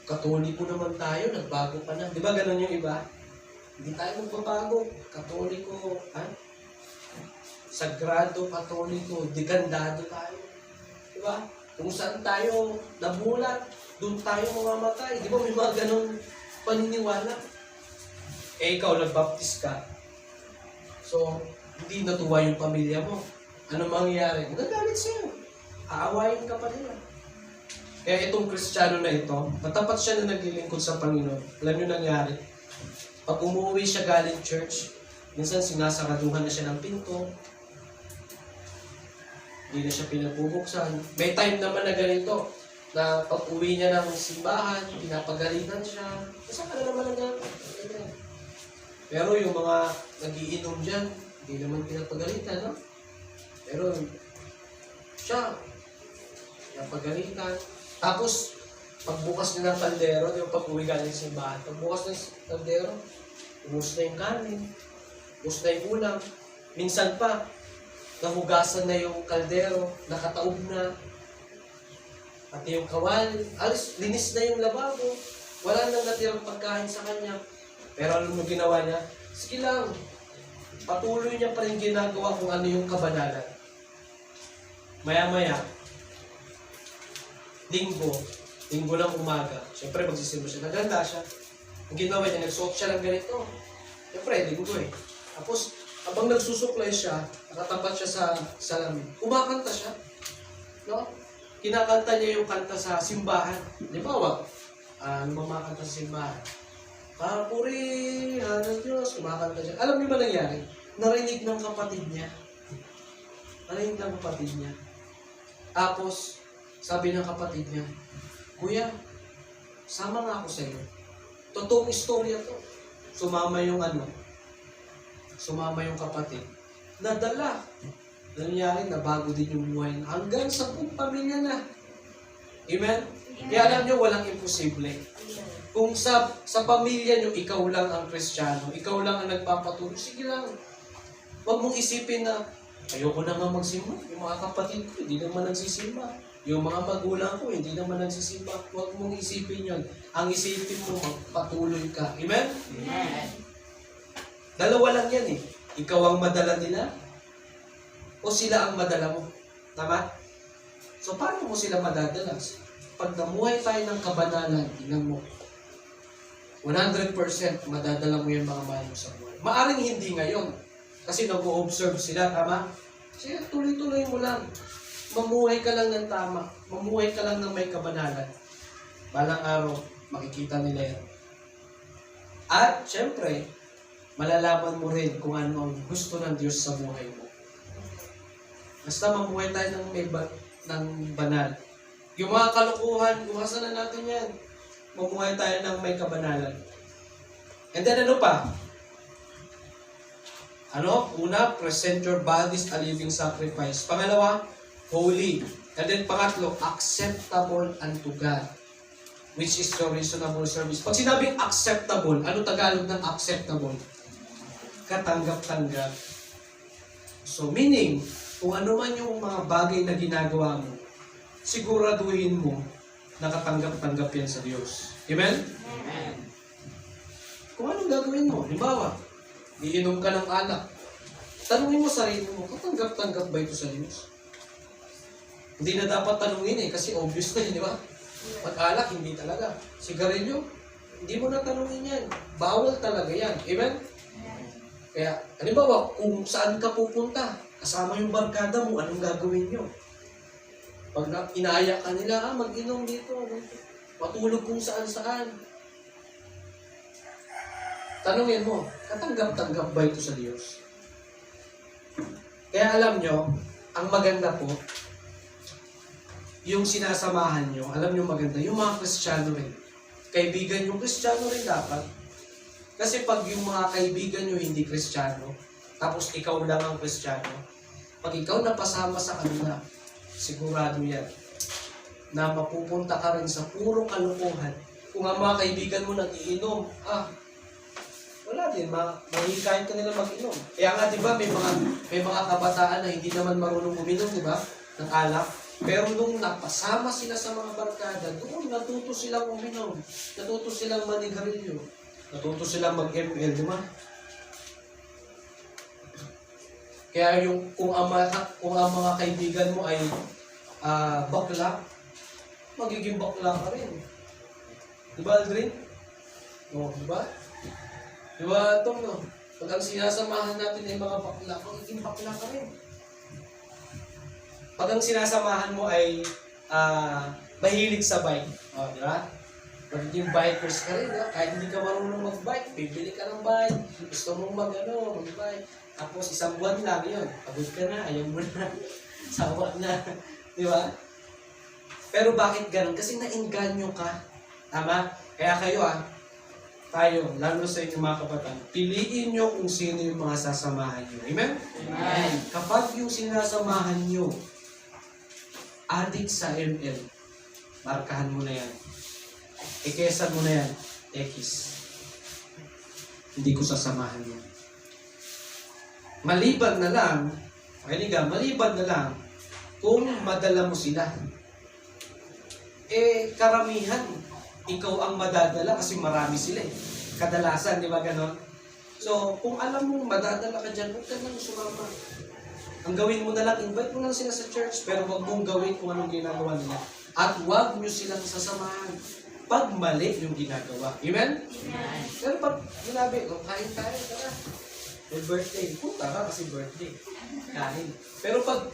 Speaker 1: Katoliko naman tayo, nagbago ka na. Di ba ganun yung iba? Hindi tayo magbabago. Katoliko, sagrado, katoliko, digandado tayo. Di ba? Kung saan tayo namulat, doon tayo mamamatay. Di ba may mga ganun paniniwala? Ikaw, nagbaptis ka. So, hindi natuwa yung pamilya mo. Ano mangyayari? Nagagalit sa'yo. Aawayin ka pa nila. Kaya itong Kristiyano na ito, matapat siya na naglilingkod sa Panginoon. Alam niyo nangyari? Pag umuwi siya galing church, minsan sinasaraduhan na siya ng pinto, hindi na siya pinabubuksan. May time naman na ganito, na pag uwi niya ng simbahan, pinapagalitan siya. Kasi ka na naman ang ganito. Pero yung mga nagiinom dyan, hindi naman pinapagalitan, no? Pero siya, pinapagalitan. Tapos, pagbukas niya ng kaldero, di ba pag uwi galing simbahan, pagbukas ng kaldero, ubus na yung kanin, ubus na yung ulam. Minsan pa, nahugasan na yung kaldero, nakataob na, pati yung kawal, linis na yung lababo, wala nang natirang pagkain sa kanya. Pero ano mo ginawa niya? Sige lang, patuloy niya pa rin ginagawa kung ano yung kabanalan. Maya-maya, linggo ng umaga, siyempre magsisimba siya, naganda siya. Ang ginawa niya, nagsuot siya ng ganito. Siyempre, linggo eh. Tapos, habang nagsusuklay siya, nakatapat siya sa salamin, kumakanta siya. No? Kinakanta niya yung kanta sa simbahan. Di ba, lumamakanta sa simbahan. Papurihan ng Diyos, kumakanta siya. Alam niyo ba nangyari? Narinig ng kapatid niya. Narinig ng kapatid niya. Tapos, sabi ng kapatid niya, Kuya, sama nga ako sa iyo. Totoong istorya to. Sumama yung kapatid. Nadala. Nangyari, nabago din yung buhay. Hanggang 10 pamilya na. Amen? Kaya alam nyo, walang imposible. Kung sa pamilya nyo, ikaw lang ang Kristiyano, ikaw lang ang nagpapatuloy, sige lang. Huwag mong isipin na, ayoko na nga magsimba. Yung mga kapatid ko, hindi naman nagsisimba. Yung mga magulang ko, hindi naman nagsisimba. Huwag mong isipin yon. Ang isipin mo, magpatuloy ka. Amen?
Speaker 2: Amen.
Speaker 1: Dalawa lang yan eh. Ikaw ang madala nila, o sila ang madala mo. Tama? So, paano mo sila madadala? Pag namuhay tayo ng kabanalan, tingnan mo, 100% madadala mo yung mga mahal mo sa buhay. Maaring hindi ngayon, kasi nag-o-observe sila, tama? Kasi tuloy-tuloy mo lang. Mamuhay ka lang ng tama. Mamuhay ka lang ng may kabanalan. Balang araw, makikita nila yan. At, syempre, malalaman mo rin kung ano ang gusto ng Diyos sa buhay mo. Basta mamuhay tayo ng banal. Yung mga kalukuhan, bukasan na natin yan. Mamuhay tayo ng may kabanalan. And then ano pa? Una, present your bodies a living sacrifice. Pangalawa, holy. And then pangatlo, acceptable unto God, which is your reasonable service. Pag sinabing acceptable, ano Tagalog ng acceptable? Katanggap-tanggap. So meaning, kung ano man yung mga bagay na ginagawa mo, siguraduhin mo nakatanggap-tanggap yan sa Diyos. Amen?
Speaker 2: Amen.
Speaker 1: Kung anong gagawin mo, halimbawa, iinom ka ng alak, tanungin mo sarili mo, katanggap-tanggap ba ito sa Diyos? Hindi na dapat tanungin kasi obvious na yun, di ba? Pag-alak, hindi talaga. Sigarilyo, hindi mo na tanungin yan. Bawal talaga yan. Amen? Kaya, halimbawa, kung saan ka pupunta, kasama yung barkada mo, anong gagawin nyo? Pag inaaya ka nila, mag-inom dito, matulog kung saan-saan. Tanungin mo, katanggap-tanggap ba ito sa Diyos? Kaya alam nyo, ang maganda po, yung sinasamahan nyo, alam nyo maganda, yung mga Kristiyano rin. Kaibigan yung Kristiyano rin dapat. Kasi pag yung mga kaibigan nyo hindi Kristiyano, tapos ikaw lang ang Kristiyano, pag ikaw napasama sa kanila, sigurado yan, na mapupunta ka rin sa puro kalokohan. Kung ang mga kaibigan mo nag-iinom, wala din, mahihikayin ka nila mag-inom. Kaya nga, di ba, may mga kabataan na hindi naman marunong uminom, di ba, ng alak. Pero nung napasama sila sa mga barkada, doon natuto silang uminom, natuto silang manigarilyo, natuto silang mag-ML, di ba? Kaya kung ang mga kaibigan mo ay bakla, magiging bakla ka rin. Di ba, Aldrin? O, di ba? Di ba, Tom, no? Pag ang sinasamahan natin ay mga bakla, magiging bakla ka rin. Pag ang sinasamahan mo ay mahilig sa bike, o, di ba? Magiging bikers ka rin, no? Kahit hindi ka marunong mag-bike, bibili ka ng bike, gusto mong mag-bike. Tapos isang buwan lang yun, pagod ka na, ayaw mo na, sawa na, di ba? Pero bakit ganun? Kasi nainganyo ka, tama? Kaya kayo tayo, lalo sa inyo mga kapatid, piliin nyo kung sino yung mga sasamahan nyo. Amen?
Speaker 2: Amen.
Speaker 1: Kapag yung sinasamahan nyo, adik sa ML, markahan mo na yan. Ikesan mo na yan, X. Hindi ko sasamahan yan. Maliban na lang kung madala mo sila. Karamihan, ikaw ang madadala kasi marami sila Kadalasan, di ba ganon? So, kung alam mo madadala ka dyan, huwag ka nang sumama. Ang gawin mo na lang, invite mo lang sila sa church, pero huwag mong gawin kung anong ginagawa nila. At huwag nyo silang sasamahan pag mali yung ginagawa. Amen?
Speaker 2: Amen.
Speaker 1: Pero pag sinabi, kain tayo, tara. May birthday. Punta ka kasi birthday. Kain. Pero pag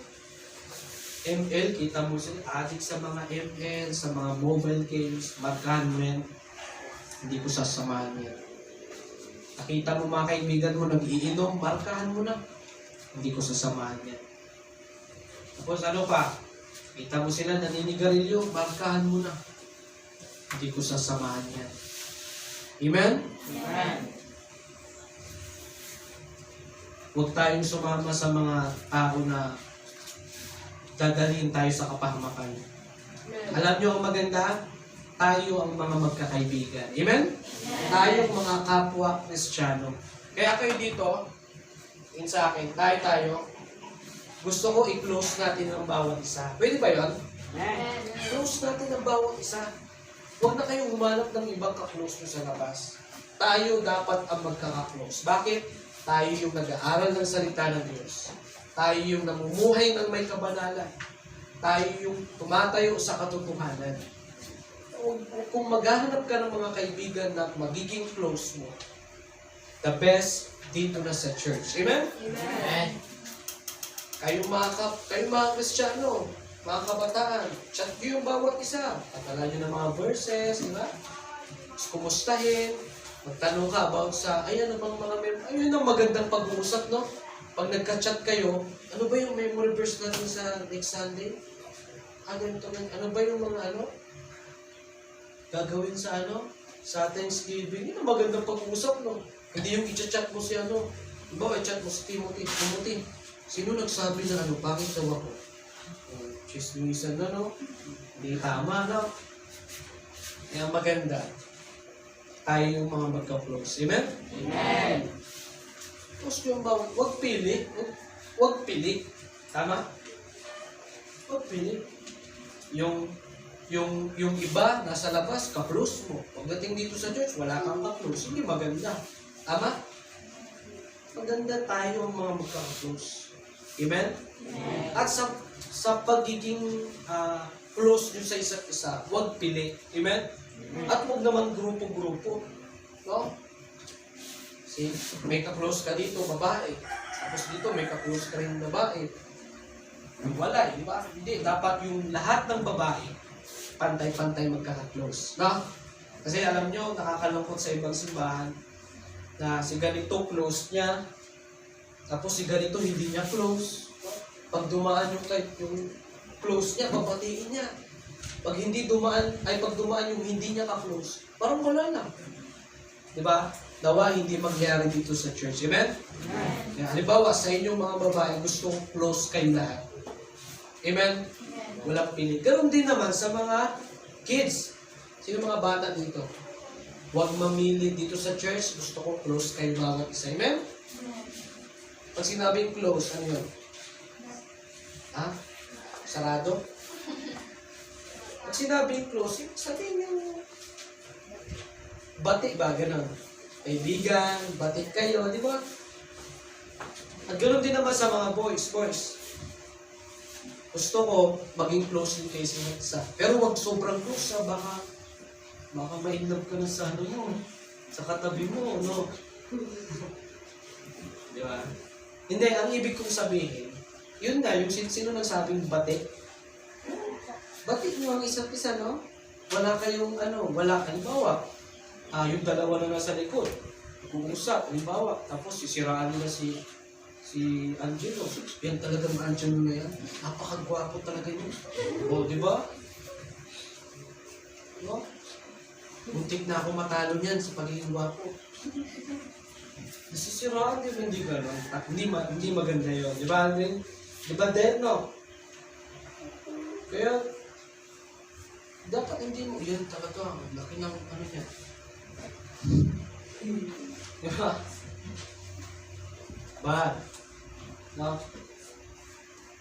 Speaker 1: ML, kita mo sila, addict sa mga ML, sa mga mobile games, magkanmen, hindi ko sasamahan yan. Nakita mo mga kaibigan mo nag-iinom, markahan mo na. Hindi ko sasamahan yan. Tapos ano pa? Kita mo sila naninigarilyo, markahan mo na. Hindi ko sasamahan yan. Amen?
Speaker 2: Amen.
Speaker 1: Huwag tayong sumama sa mga tao na dadalhin tayo sa kapahamakan. Alam niyo ang maganda? Tayo ang mga magkakaibigan. Amen? Tayo ang mga kapwa Kristiyano. Kaya kayo dito, sa akin, tayo, gusto ko i-close natin ang bawat isa. Pwede ba yun?
Speaker 2: Amen.
Speaker 1: Close natin ang bawat isa. Huwag na kayong humanap ng ibang ka-close nyo sa labas. Tayo dapat ang magkaka-close. Bakit? Tayo yung nag-aaral ng salita ng Diyos. Tayo yung namumuhay ng may kabanalan. Tayo yung tumatayo sa katotohanan. Kung maghahanap ka ng mga kaibigan na magiging close mo, the best dito na sa church. Amen?
Speaker 2: Amen.
Speaker 1: Kayong mga Kristiyano, mga kabataan, chat nyo yung bawat isa. Tatala nyo ng mga verses, di ba? Kumustahin, magtanong ka about sa, ayan ang mga ayun ang magandang pag-uusap, no? Pag nagka-chat kayo, ano ba yung memory verse natin sa next Sunday? Ano ba yung mga gagawin sa sa Thanksgiving? Yun ang magandang pag-uusap, no? Hindi yung i-chat mo si diba, i-chat mo si Timothy. Sino nagsabi na pangit daw ako? Chismisan na, no? Hindi tama, no? Kaya maganda. Tayo yung mga magka-close. Amen?
Speaker 2: Amen.
Speaker 1: Tapos yung bawat, huwag pili. Huwag pilit. Tama? Huwag pilit. Yung iba, nasa labas, ka-close mo. Pagdating dito sa church, wala kang ka-close. Hindi maganda. Tama? Maganda tayo ang mga magka-close. Amen? At sa pagiging close nyo sa isa't isa, huwag pili. Amen? At huwag naman grupo-grupo. No? See, may ka-close ka dito, babae. Tapos dito, may ka-close ka rin babae. Wala, di ba? Hindi, dapat yung lahat ng babae, pantay-pantay magkaka-close. No? Kasi alam nyo, nakakalungkot sa ibang simbahan na si ganito close niya, tapos si ganito hindi niya close. Pag dumaan yung close niya, papatiin niya. Pag dumaan yung hindi niya ka-close, parang wala na. Di ba? Nawa hindi mangyari dito sa church. Amen? Kaya, halimbawa, sa inyong mga babae, gustong close kayo lahat. Amen? Walang pilit. Ganon din naman sa mga kids. Sino mga bata dito? Huwag mamili dito sa church. Gusto ko close kayo bawat isa. Amen? Pag sinabing close, ano yun? Ha? Sarado? Pag sinabing close, sabihin yung bati ba? Ganon. Kaibigan, bati kayo, di ba? At ganon din naman sa mga boys. Gusto ko maging close din kayo sa isa. Pero wag sobrang close, baka ma-inlove ka na sa ano mo, sa katabi mo, no? Di ba? Hindi, ang ibig kong sabihin, yun nga, yung sino nagsabing bati. Bati nyo ang isa't isa, no? Wala kayong wala, halimbawa, yung dalawa na nasa likod, kung-usap, halimbawa, tapos sisiraan nila si Angelo. Yan talagang Angelo na yan. Napakagwapo talaga yun. O, di ba? No? Muntik na ako matalo niyan sa pagiging gwapo. Nasisiraan din, hindi gano'n. At hindi maganda yun. Di ba, Alvin? Di ba, Den, no? Kaya, dapat hindi mo, yan talaga, laki ng ano niya. Di ba? Bad. No?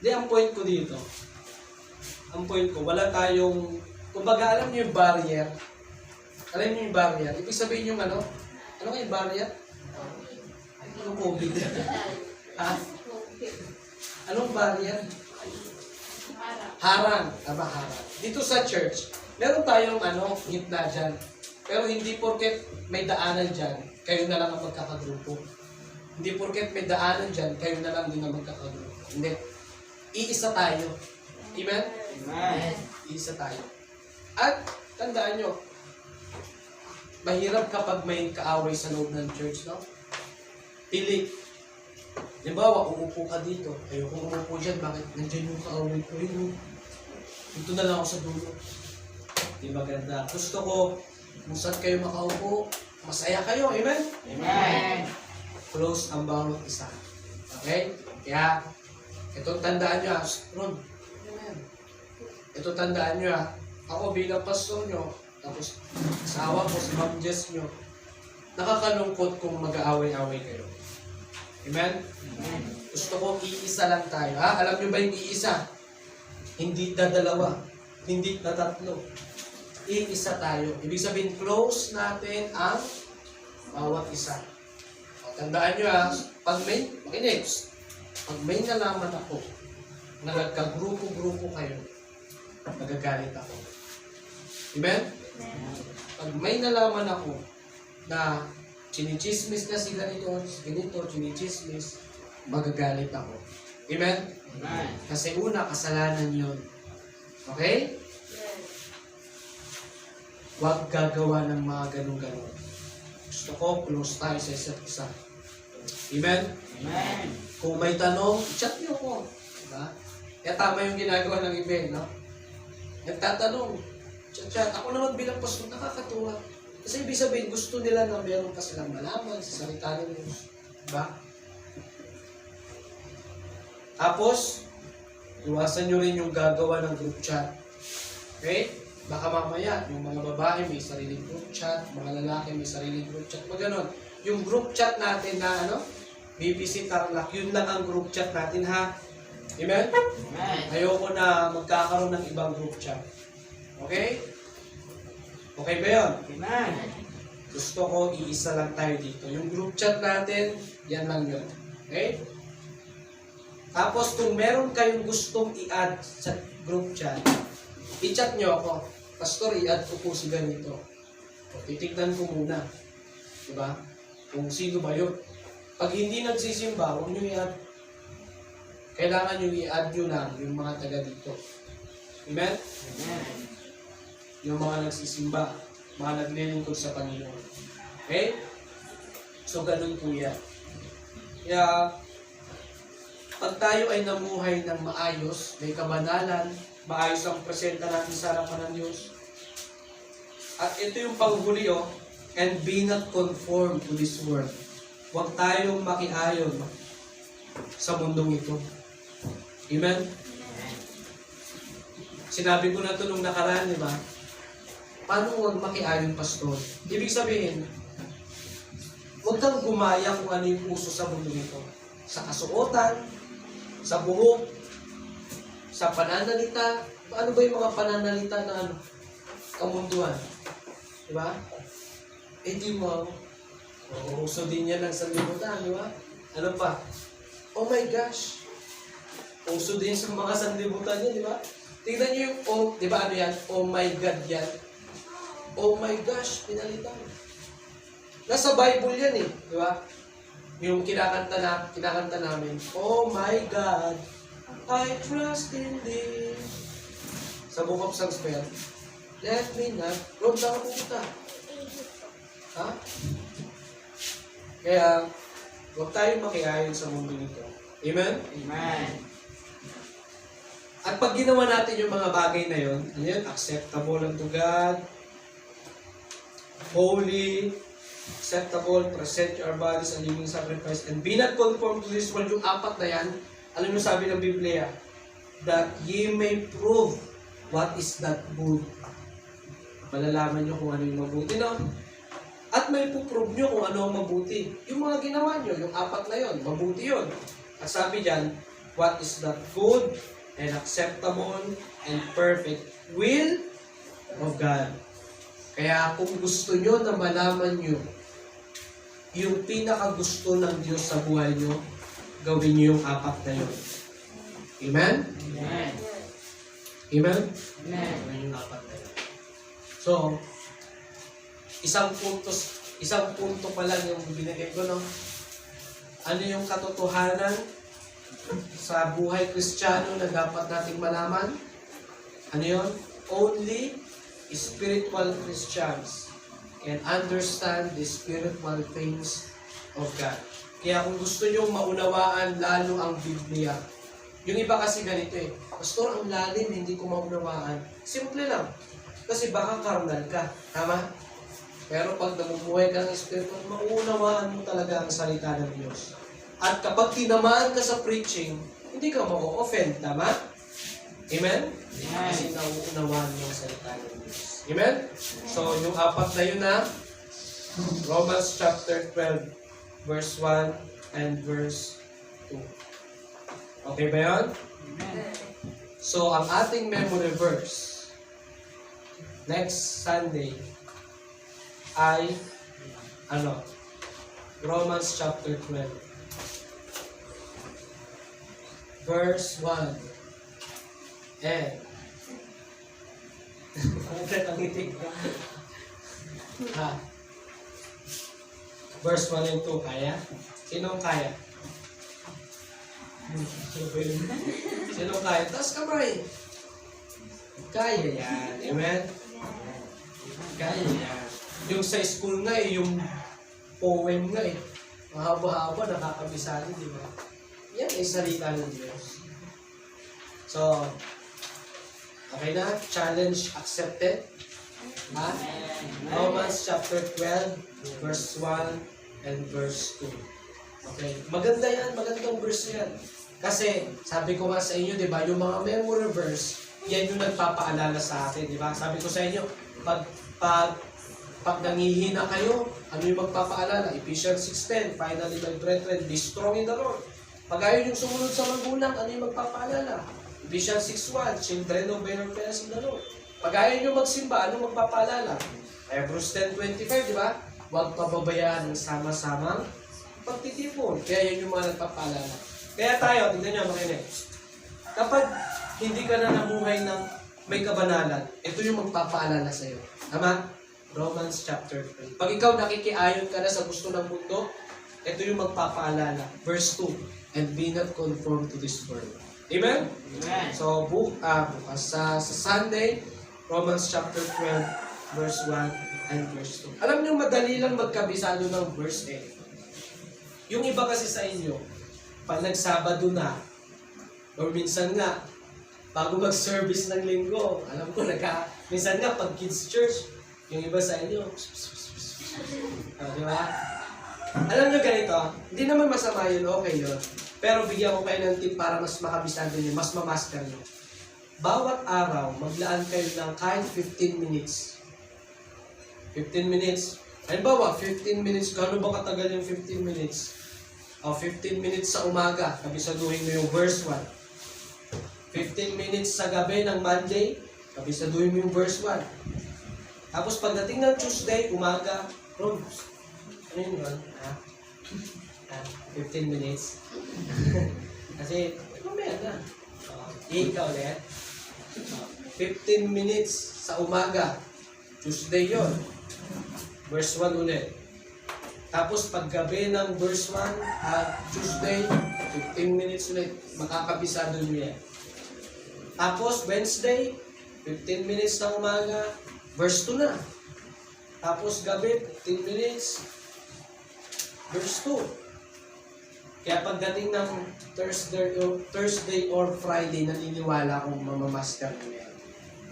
Speaker 1: Di, ang point ko dito, wala tayong, kumbaga alam niyo yung barrier. Alam niyo yung barrier? Ibig sabihin yung ano nga yung barrier? Yung COVID. Ha? Anong barrier? Harang. Tama, harang. Dito sa church, meron tayong gitna dyan. Pero hindi porket may daanan dyan, kayo na lang ang magkakagrupo. Hindi porket may daanan dyan, kayo na lang din ang magkakagrupo. Hindi. Iisa tayo. Amen?
Speaker 2: Amen.
Speaker 1: Iisa tayo. At, tandaan nyo, mahirap kapag may kaaway sa loob ng church, no? Pili. Halimbawa, umupo ka dito. Ayoko umupo dyan. Bakit? Nandiyan yung kaaway ko. Dito na lang ako sa dulo. Di maganda. Gusto ko, kung saan kayo makaupo, masaya kayo. Amen?
Speaker 2: Amen.
Speaker 1: Close ang bawat isa. Okay? Kaya, ito tandaan nyo, Ron. Amen. Ito tandaan nyo, ako bilang pastor nyo, tapos asawa ko, si Ma'am Jess nyo, nakakalungkot kung mag-aaway-aaway kayo. Amen?
Speaker 2: Amen.
Speaker 1: Gusto ko iisa lang tayo. Ha? Alam nyo ba yung iisa? Hindi dalawa. Hindi tatlo. Iisa tayo. Ibig sabihin, close natin ang bawat isa. O, tandaan nyo pag may nalaman ako na nagka-grupo-grupo kayo, magagalit ako. Amen? Pag may nalaman ako na chinichismis na si ganito, chinichismis, magagalit ako. Amen?
Speaker 2: Amen.
Speaker 1: Kasi una, kasalanan yun. Okay? Huwag gagawa ng mga ganun-ganun. Gusto ko, close tayo sa isa't isa. Amen?
Speaker 2: Amen.
Speaker 1: Kung may tanong, chat niyo ko. Diba? Kaya tama yung ginagawa ng iba, no? Nagtatanong, chat. Ako naman bilang pastor, nakakatuwa. Kasi ibig sabihin, gusto nila na meron pa silang malaman sa salita nila. Diba? Tapos, iwasan nyo rin yung gagawa ng group chat. Okay? Baka mamaya, yung mga babae may sariling group chat, mga lalaki may sariling group chat. Maganon. Yung group chat natin na BBC Tarlac. Yun lang ang group chat natin, ha? Amen?
Speaker 2: Amen.
Speaker 1: Ayoko na magkakaroon ng ibang group chat. Okay? Okay ba yun?
Speaker 2: Amen.
Speaker 1: Gusto ko, iisa lang tayo dito. Yung group chat natin, yan lang yun. Okay? Tapos, kung meron kayong gustong i-add sa group chat, i-chat nyo ako. Pastor, i-add ko po si ganito. O, titignan ko muna. Diba? Kung sino ba yun. Pag hindi nagsisimba, huwag nyo i-add. Kailangan nyo i-add nyo lang yung mga taga dito. Amen?
Speaker 2: Amen.
Speaker 1: Yung mga nagsisimba, mga naglilingkod sa Panginoon. Okay? So, ganun po yan. Kaya, pag tayo ay namuhay ng maayos, may kabanalan, maayos ang presenta natin sa harapan ng Diyos. At ito yung panghuli, and be not conformed to this world. Huwag tayong makiayon sa mundong ito. Amen? Sinabi ko na ito nung nakaraan, di ba? Paano huwag makiayon, pastor? Ibig sabihin, huwag kang gumaya kung ano yung uso sa mundo ito. Sa kasuotan, sa buhok, sa pananalita. Ano ba yung mga pananalita na kamunduhan? Diba? Di mo. Uso din yan ng sanlibutan, di ba? Ano pa? Oh my gosh! Uso din sa mga sanlibutan yan, di ba? Tingnan niyo yung, di ba ano yan? Oh my God yan. Oh my gosh, pinalitan. Nasa Bible yan eh, di ba? Yung kinakanta namin, oh my God, I trust in Thee. Sa Book of Songs pa yan. Let me not, Rob, saan ka pupunta? Ha? Kaya, huwag tayong makiayon sa mundo nito. Amen?
Speaker 2: Amen.
Speaker 1: At pag ginawa natin yung mga bagay na yun, ano yun? Acceptable unto God, holy, acceptable, present your bodies a living sacrifice, and be not conformed to this world. Yung apat na yan, alam mo sabi ng Biblia, that ye may prove what is that good. Malalaman nyo kung ano yung mabuti, no? At may puprove nyo kung ano ang mabuti. Yung mga ginawa nyo, yung apat na yon, mabuti yon. At sabi dyan, what is that good and acceptable and perfect will of God. Kaya kung gusto nyo na malaman nyo yung pinakagusto ng Diyos sa buhay nyo, gawin nyo yung apat na yun. Amen?
Speaker 2: Amen.
Speaker 1: Amen?
Speaker 2: Amen.
Speaker 1: Gawin yung apat na yun. So, isang punto pa lang yung binigay ko, no? Ano yung katotohanan sa buhay Kristiyano na dapat nating malaman? Ano yun? Only spiritual Christians can understand the spiritual things of God. Kaya kung gusto nyo maunawaan lalo ang Biblia, yung iba kasi ganito eh, Pastor, ang lalim, hindi ko maunawaan. Simple lang. Kasi baka karnal ka. Tama? Pero pag namumuhay ka ng Espiritu, mauunawaan mo talaga ang salita ng Diyos. At kapag tinamaan ka sa preaching, hindi ka ma-offend. Tama? Amen? Kasi nauunawaan mo ang salita ng Diyos. Amen? So, yung apat na yun na, Romans chapter 12, verse 1 and verse 2. Okay ba yun?
Speaker 2: Amen.
Speaker 1: So, ang ating memory verse next Sunday ay Romans chapter 12 verse 1 and verse 1 and 2, kaya? Sinong kaya? Sinong kaya? Taas kamay. Kaya yan. Amen? Kaya yan. Yung sa school nga yung poem nga mahaba-haba, nakakabisado, di ba? Yan ay salita ng Diyos. So, okay na? Challenge accepted? Ha? Romans chapter 12, verse 1 and verse 2. Okay. Maganda yan, magandang verse yan. Kasi, sabi ko nga sa inyo, di ba, yung mga memory verse, yan yung nagpapaalala sa atin, di ba? Sabi ko sa inyo, pag Kapag nangihina kayo, ano yung magpapaalala? Ephesians 6:10, finally my brethren, be strong in the Lord. Pag ayaw yung sumunod sa magulang, ano yung magpapaalala? Ephesians 6:1, children obey your parents in the Lord. Pag ayaw nyo magsimba, ano magpapaalala? Hebrews 10:25, di ba? Huwag pababayaan ng sama-samang pagtitipon. Kaya yun yung mga nagpapaalala. Kaya tayo, tignan nyo, makinig. Kapag hindi ka na namuhay ng may kabanalan, ito yung magpapaalala sa'yo. Tama? Romans chapter 3. Pag ikaw nakikiayon ka na sa gusto ng mundo, ito yung magpapaalala. Verse 2, and be not conformed to this world. Amen?
Speaker 2: Amen.
Speaker 1: So, bukas sa Sunday, Romans chapter 12, verse 1 and verse 2. Alam niyo, madali lang magkabisado ng verse 8. Yung iba kasi sa inyo, pag nagsabado na, or minsan nga, bago mag-service ng linggo, alam ko, minsan nga, pag kids church, yung iba sa inyo, di ba? Alam nyo ganito, hindi naman masama yun, okay yun. Pero bigyan ko kayo ng tip para mas makabisado nyo, mas mamaster nyo. Bawat araw, maglaan kayo ng kahit 15 minutes. 15 minutes. Halimbawa, 15 minutes, gaano ba katagal yung 15 minutes? O, 15 minutes sa umaga, kabisaduhin mo yung verse 1. 15 minutes sa gabi ng Monday, kabisaduhin mo yung verse 1. Tapos pagdating ng Tuesday, umaga, ano yun yun? 15 minutes. Kasi, mamaya na. Ikaw ulit. 15 minutes sa umaga. Tuesday yon. Verse 1 ulit. Tapos paggabi ng verse 1, Tuesday, 15 minutes ulit. Makakabisado nyo yan. Tapos Wednesday, 15 minutes ng umaga, verse 2 na. Tapos gabi, 15 minutes, verse 2. Kaya pagdating ng Thursday or Friday, naniniwala akong mamamaster nyo yan.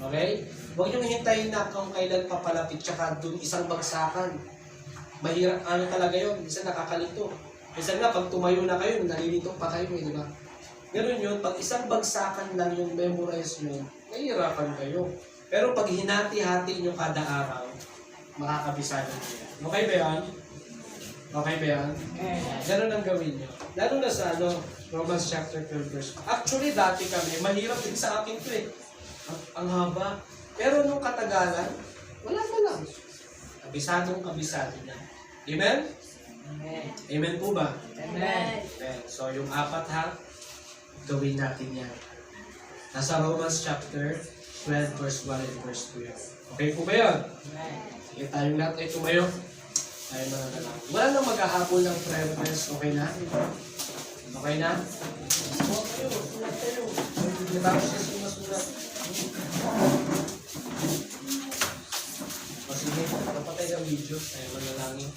Speaker 1: Okay? Huwag nyo hintayin na kung kailan papalapit, tsaka dun isang bagsakan. Mahirap, talaga yun, minsan nakakalito. Minsan nga, pag tumayo na kayo, nalilito pa kayo, di ba? Ganun yun, pag isang bagsakan lang yung memorize nyo, nahihirapan kayo. Pero pag hinati-hati nyo kada araw, makakabisado nyo yan. Okay ba yan? Okay ba yan? Ganun ang gawin nyo. Lalo na sa Romans chapter 12 verse. Actually, dati kami, mahirap din sa akin to eh. Ang haba. Pero nung katagalan, wala na lang. Kabisado na. Amen?
Speaker 2: Amen.
Speaker 1: Amen po ba?
Speaker 2: Amen.
Speaker 1: Amen. So, yung 4 gawin natin yan. Nasa Romans chapter 12 verse 1 and verse 2 yan. Okay po ba yun?
Speaker 2: Amen.
Speaker 1: Sige, tayong lahat ay tumayo. Tayo mga dalawin. Wala nang maghahabol ng prayer request. Okay na? Okay na? Huwag kayo. Sulat kayo. Hindi ba siya sumasulat? O sige, kapatay ng video. Tayo manalangin.